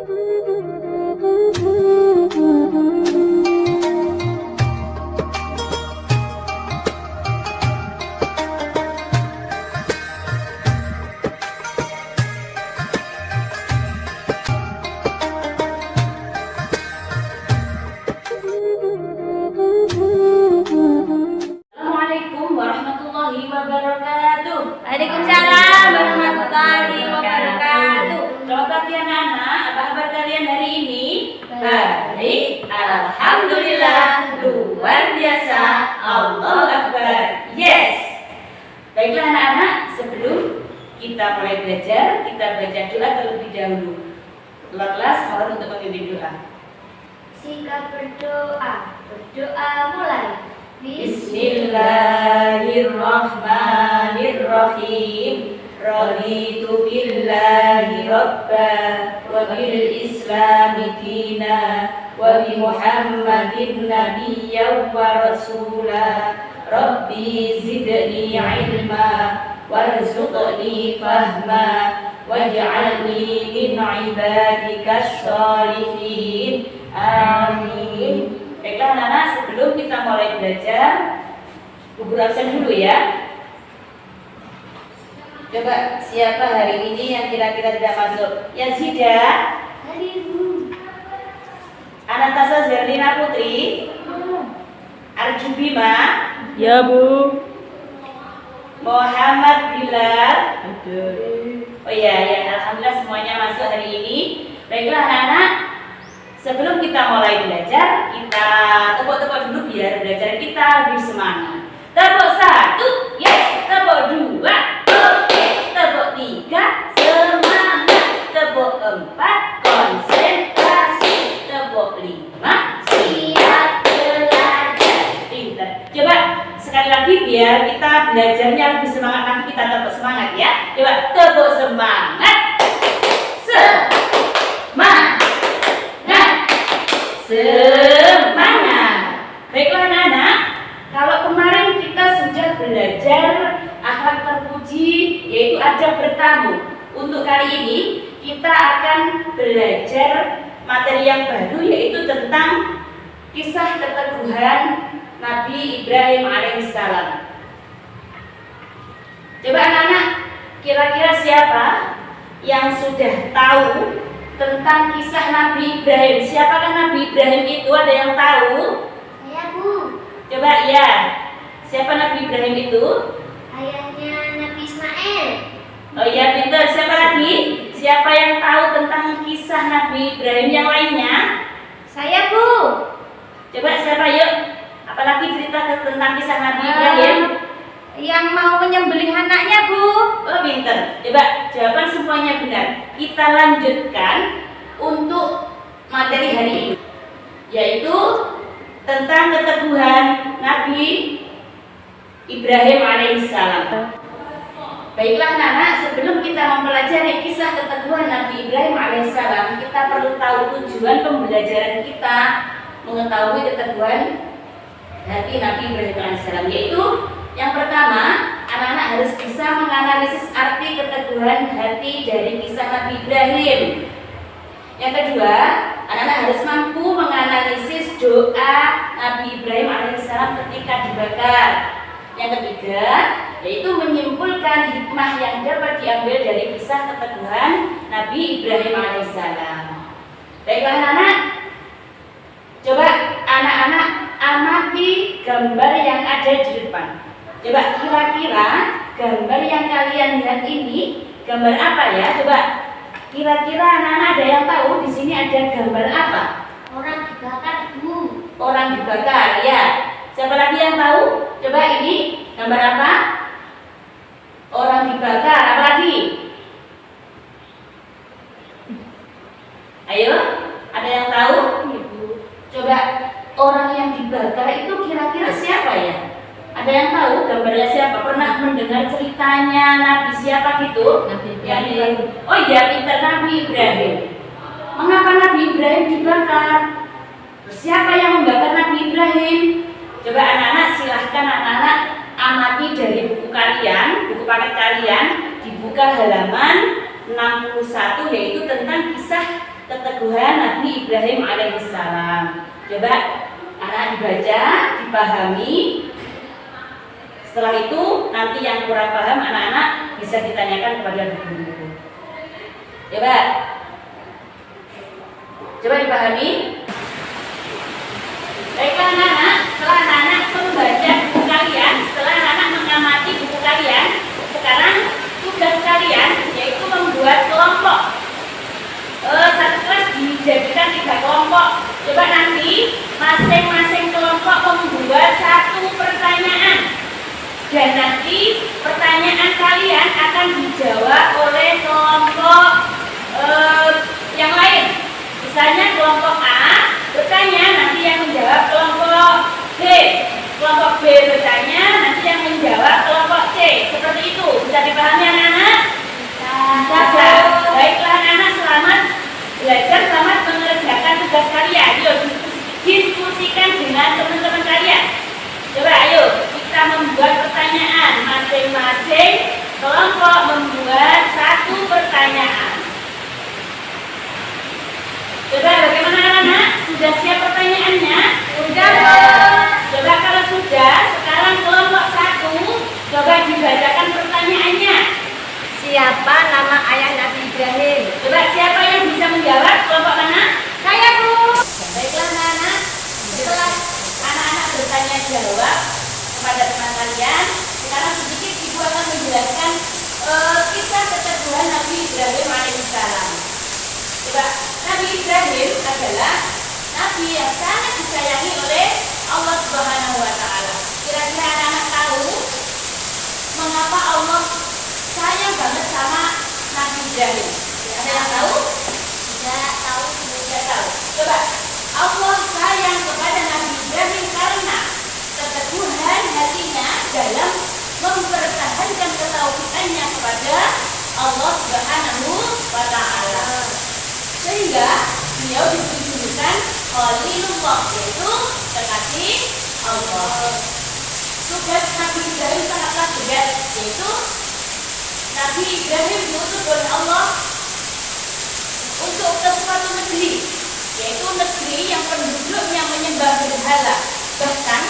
Waalaikumsalam warahmatullahi wabarakatuh. Selamat pagi anak-anak, apa kabar kalian hari ini? Baik, alhamdulillah, luar biasa, Allahu Akbar. Yes. Baiklah anak-anak, sebelum kita mulai belajar, kita baca doa terlebih dahulu. Ketua kelas mohon untuk memimpin doa. Sikap berdoa mulai. Bismillahirrahmanirrahim. Raditu billahi rabba wa bil islami dina wa bi Muhammadin nabiyyan wa rasula. Rabbi zidni ilma warzuqni fahma waj'alni min ibadikas sholihin. Amin. Baiklah anak-anak, sebelum kita mulai belajar, gugur absen dulu ya. Coba siapa hari ini yang kira-kira tidak masuk? Yazida, Anastasia Zerlina Putri, Arjubima, Ya Bu. Muhammad Bilal. Ada. Oh iya, ya, alhamdulillah semuanya masuk hari ini. Baiklah anak-anak, sebelum kita mulai belajar, kita tepuk-tepuk dulu biar belajar kita lebih semangat. Tepuk 1, yes. Tepuk 2, oke. Tepuk 3, semangat. Tepuk 4, konsentrasi. Tepuk 5, siap belajar. Pintar. Coba sekali lagi biar kita belajarnya lebih semangat. Nanti kita tepuk semangat ya. Coba tepuk semangat. Semangat. Baiklah anak-anak, kalau kemarin kita sudah belajar akhlak terpuji, yaitu adab bertamu. Untuk kali ini kita akan belajar materi yang baru, yaitu tentang kisah keteguhan Nabi Ibrahim alaihissalam. Coba anak-anak, kira-kira siapa yang sudah tahu tentang kisah Nabi Ibrahim? Siapakah Nabi Ibrahim itu? Ada yang tahu? Saya Bu. Coba ya. Siapa Nabi Ibrahim itu? Ayahnya Nabi Ismail. Oh iya, pintar. Siapa lagi? Siapa yang tahu tentang kisah Nabi Ibrahim yang lainnya? Saya Bu. Coba siapa yuk? Apalagi cerita tentang kisah Nabi Ibrahim? Yang mau menyembelih anaknya Bu. Oh pintar. Coba jawaban semuanya benar. Kita lanjutkan untuk materi hari ini, yaitu tentang keteguhan Nabi Ibrahim alaihissalam. Baiklah anak-anak, sebelum kita mempelajari kisah keteguhan Nabi Ibrahim alaihissalam, kita perlu tahu tujuan pembelajaran kita mengetahui keteguhan hati Nabi Ibrahim alaihissalam, yaitu yang pertama, anak-anak harus bisa menganalisis arti keteguhan hati dari kisah Nabi Ibrahim. Yang kedua, anak-anak harus mampu menganalisis doa Nabi Ibrahim alaihissalam ketika dibakar. Yang ketiga, yaitu menyimpulkan hikmah yang dapat diambil dari kisah keteguhan Nabi Ibrahim alaihissalam. Baiklah anak-anak, coba anak-anak amati gambar yang ada di depan. Coba kira-kira gambar yang kalian lihat ini gambar apa ya? Coba kira-kira anak-anak ada yang tahu di sini ada gambar apa? Orang dibakar Bu. Orang dibakar ya. Siapa lagi yang tahu? Coba ini gambar apa? Orang dibakar. Apa lagi? Ayo, ada yang tahu? Coba orang yang dibakar itu kira-kira siapa ya? Ada yang tahu gambarnya siapa? Pernah mendengar ceritanya Nabi siapa gitu? Nabi Ibrahim. Oh iya, pintar, Nabi Ibrahim. Mengapa Nabi Ibrahim dibakar? Siapa yang membakar Nabi Ibrahim? Coba anak-anak, silahkan anak-anak amati dari buku kalian, buku paket kalian, dibuka halaman 61, yaitu tentang kisah keteguhan Nabi Ibrahim alaihissalam. Coba anak dibaca, dipahami. Setelah itu nanti yang kurang paham anak-anak bisa ditanyakan kepada guru. Coba dipahami. Baiklah anak-anak, setelah anak-anak membaca buku kalian, setelah anak-anak mengamati buku kalian, sekarang tugas kalian yaitu membuat kelompok. Satu kelas dijadikan 3 kelompok. Coba nanti masing-masing kelompok membuat 1 pertanyaan. Dan nanti pertanyaan kalian akan dijawab oleh kelompok yang lain. Misalnya kelompok A bertanya, nanti yang menjawab kelompok B. Kelompok B bertanya, nanti yang menjawab kelompok C. Seperti itu. Bisa dipahami anak-anak? Bisa. Baiklah anak-anak, selamat belajar, selamat mengerjakan tugas kalian. Yuk diskusikan dengan teman-teman kalian. Coba ayo kita membuat pertanyaan. Masing-masing kelompok membuat 1 pertanyaan. Coba bagaimana anak-anak? Sudah siap pertanyaannya? Sudah. Coba kalau sudah, sekarang kelompok 1 coba dibacakan pertanyaannya. Siapa nama ayah Nabi Ibrahim? Coba siapa yang bisa menjawab? Kelompok mana? Saya, Bu. Baiklah anak-anak, setelah anak-anak bertanya jawab kepada teman kalian, sekarang sedikit ibu akan menjelaskan kisah keteguhan Nabi Ibrahim alaihissalam. Coba, Nabi Ibrahim adalah Nabi yang sangat disayangi oleh Allah Subhanahu wa Ta'ala. Kira-kira anak-anak tahu mengapa Allah sayang banget sama Nabi Ibrahim? Ada yang tahu? Tidak tahu. Tidak tahu. Coba, Allah sayang kepada Nabi Ibrahim karena keteguhan hatinya dalam mempertahankan ketauhidannya kepada Allah Subhanahu wa Ta'ala. Sehingga beliau dijulukan Khalilullah, yaitu kekasih Allah. Tugas Nabi Ibrahim sangatlah berat, yaitu Nabi Ibrahim diutus oleh Allah untuk ke suatu negeri, yaitu negeri yang penduduknya menyembah berhala. Bahkan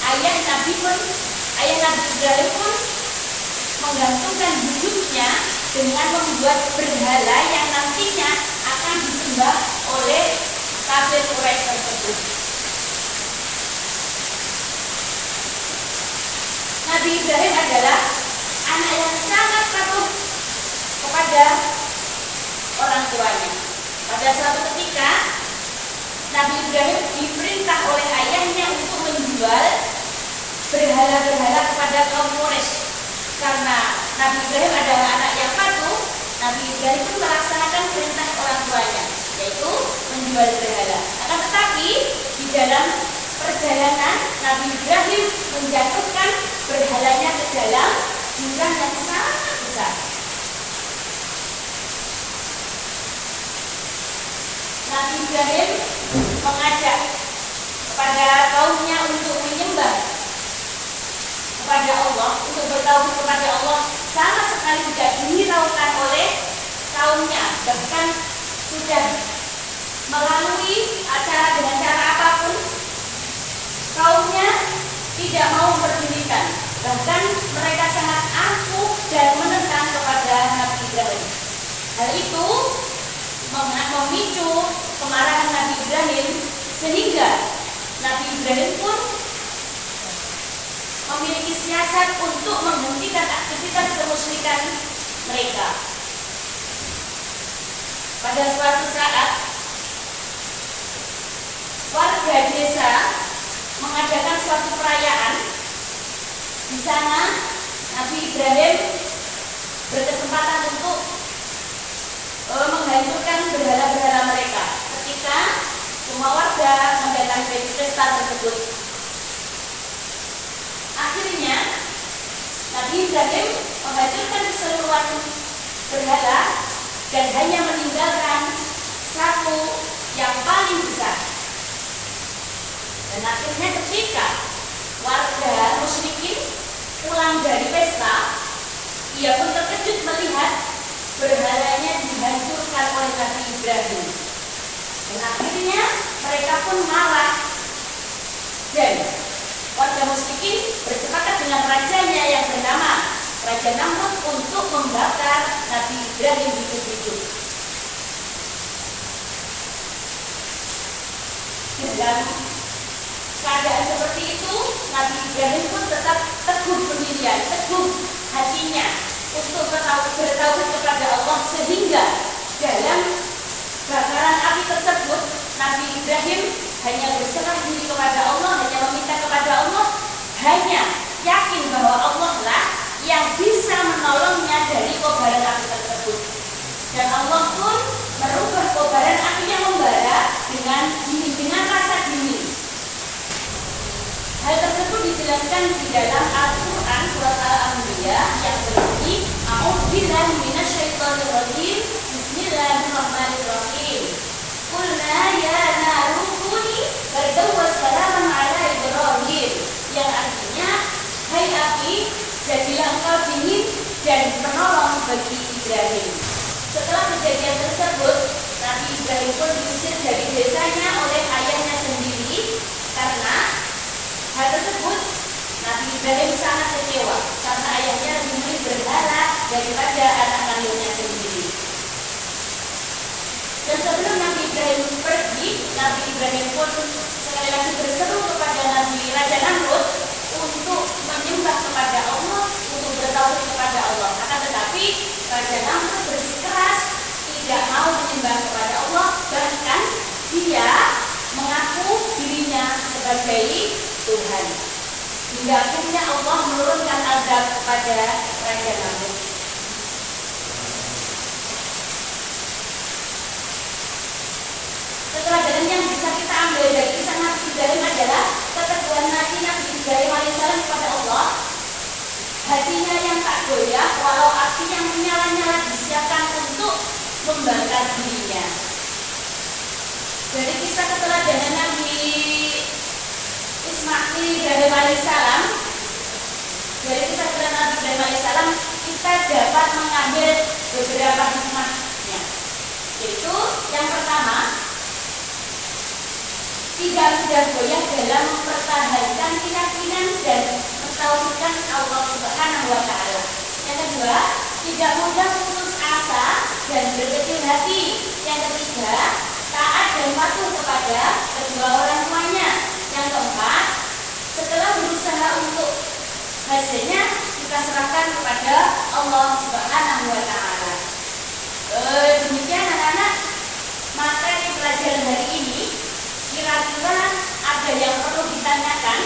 ayah Nabi Ibrahim pun menggantungkan hidupnya dengan membuat berhala yang nantinya akan disembah oleh kafir Quraisy tersebut. Nabi Ibrahim adalah anak yang sangat patuh kepada orang tuanya. Pada suatu ketika Nabi Ibrahim diperintah oleh ayahnya untuk menjual berhala-berhala kepada kaum Quraisy. Karena Nabi Ibrahim adalah anak yang patuh, Nabi Ibrahim pun melaksanakan perintah orang tuanya, yaitu menjual berhala. Akan tetapi di dalam perjalanan Nabi Ibrahim menjatuhkan berhalanya ke dalam jurang yang sangat besar. Nabi Ibrahim mengajak kepada kaumnya untuk menyembah kepada Allah, untuk bertauhid kepada Allah, sama sekali tidak dihiraukan oleh kaumnya. Bahkan sudah melalui dengan cara apapun, kaumnya tidak mau memperdulikan. Bahkan mereka sangat angkuh dan menentang kepada Nabi Ibrahim. Hal itu memicu kemarahan Nabi Ibrahim, sehingga Nabi Ibrahim pun memiliki siasat untuk menghentikan aktivitas kemusyrikan mereka. Pada suatu saat, warga desa mengadakan suatu perayaan. Di sana Nabi Ibrahim berkesempatan untuk menghancurkan berhala-berhala mereka. Ketika semua warga mendatangi pesta tersebut, akhirnya Nabi Ibrahim menghancurkan keseluruhan berhala dan hanya meninggalkan satu yang paling besar. Dan akhirnya ketika warga musyrikin pulang dari pesta, ia pun terkejut melihat berhalanya dihancurkan oleh Nabi Ibrahim. pun marah. Dan warga musyrikin bersepakat dengan rajanya yang bernama Raja Namrud untuk membakar Nabi Ibrahim hidup-hidup. Dalam keadaan seperti itu, Nabi Ibrahim pun tetap teguh pendirian, teguh hatinya untuk bertauhid kepada Allah, sehingga dalam bakaran api tersebut Nabi Ibrahim hanya berserah diri kepada Allah, hanya meminta kepada Allah, hanya yakin bahwa Allah lah yang bisa menolongnya dari kobaran api tersebut. Dan Allah pun merubah kobaran api yang membara dengan rasa dingin. Hal tersebut dijelaskan di dalam Al-Quran surat Al-Anbiya yang berbunyi A'udzubillahi minasyaitonir rajim. Bismillahirrahmanirrahim. Qulna ya naru kuni bardan wa salaman ala Ibrahim. Yang artinya, hai api, jadilah engkau dingin dan penolong bagi Ibrahim. Setelah kejadian tersebut, Nabi Ibrahim pun diusir dari desanya oleh ayahnya sendiri. Karena hal tersebut, Nabi Ibrahim sangat kecewa karena ayahnya lebih memilih berhala daripada anak kandungnya sendiri. Dan sebelum Nabi Ibrahim pergi, Nabi Ibrahim pun sekali lagi berseru kepada Nabi Raja Namrud untuk menyembah kepada Allah, untuk bertauhid kepada Allah. Akan tetapi Raja Namrud bersikeras tidak mau menyembah kepada Allah, bahkan dia mengaku dirinya sebagai Tuhan. Hingga akhirnya Allah menurunkan azab kepada Raja Namrud. Pelajaran yang bisa kita ambil dari kisah Nabi Ibrahim adalah keteguhan hati Nabi Ibrahim alaihissalam kepada Allah. Hatinya yang tak goyah walau api yang menyala-nyala disiapkan untuk membakar dirinya. Dari kisah keteladanan Nabi Ibrahim alaihissalam, dari kisah keteladanan Nabi Ibrahim alaihissalam, kita dapat mengambil beberapa hikmahnya. Yaitu yang pertama, tidak mudah goyah dalam mempertahankan keyakinan dan mentauhidkan Allah Subhanahu wa Ta'ala. Yang kedua, tidak mudah putus asa dan berkecil hati. Yang ketiga, taat dan patuh kepada kedua orang tuanya. Yang keempat, setelah berusaha untuk hasilnya, kita serahkan kepada Allah Subhanahu wa Ta'ala. Demikian anak-anak materi pelajaran hari ini. Kira-kira ada yang perlu ditanyakan?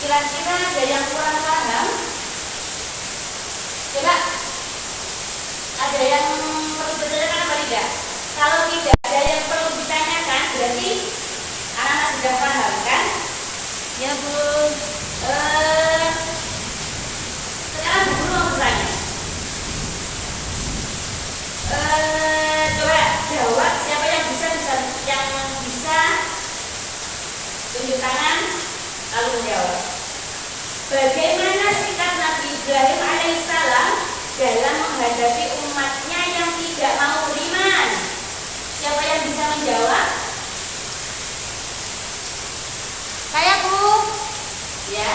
Kira-kira ada yang kurang paham? Coba, ada yang perlu ditanyakan apa tidak? Kalau tidak ada yang perlu ditanyakan, berarti anak-anak sudah paham kan? Ya Bu. Sekarang Bu Guru mau bertanya. Coba jawab, siapa yang bisa tunjuk tangan lalu menjawab. Bagaimana sikap Nabi Ibrahim alaihissalam dalam menghadapi umatnya yang tidak mau beriman? Siapa yang bisa menjawab? Saya Bu, Ya.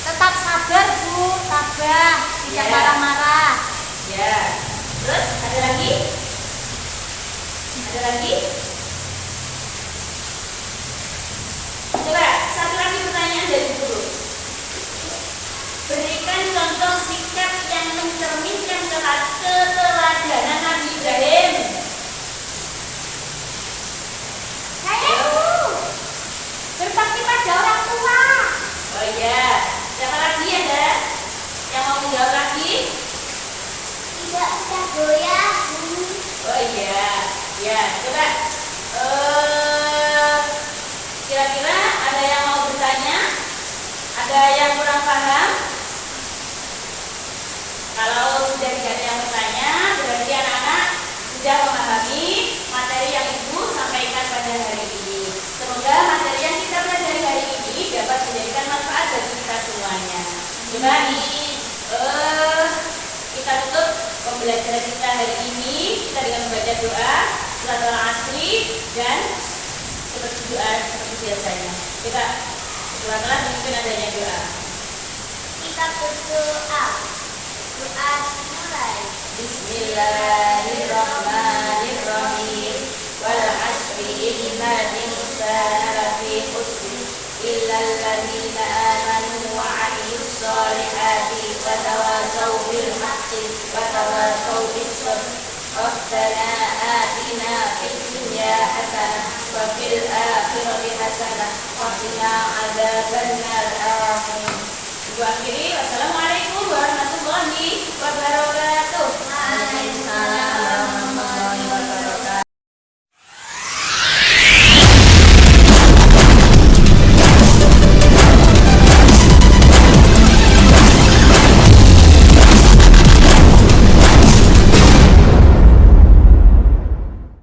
tetap sabar Bu, tabah, tidak Ya. marah-marah. Ya. Terus ada lagi? Ada lagi? Coba satu lagi pertanyaan dari guru. Berikan contoh sikap yang mencerminkan keteladanan Nabi Ibrahim. Saya Bu, berbakti pada orang tua. Oh iya. Siapa lagi ada yang mau menjawab lagi? Tidak mudah goyah Bu. Oh iya. Ya, coba. Kira-kira ada yang mau bertanya? Ada yang kurang paham? Kalau sudah tidak ada yang bertanya, berarti anak-anak sudah memahami materi yang Ibu sampaikan pada hari ini. Semoga materi yang kita pelajari hari ini dapat menjadikan manfaat bagi kita semuanya. Coba kita tutup pembelajaran kita hari ini kita dengan membaca doa surat Al-Asri dan berdoa seperti biasanya. Coba setelah kelas mungkin adanya doa. Kita berdoa. Doa mulai. Bismillahirrahmanirrahim. Wal 'asri innal insana lafi khusr illa alladziina aamanu wa 'amilus shalihati wa tawasaw bil haqqi wa tawasaw bis sabr. Rabbana atina fid dunya hasanah wa fil akhirati hasanah wa qina adzabannar. Amin. Ibu akhiri, wassalamualaikum warahmatullahi wabarakatuh. Waalaikumsalam.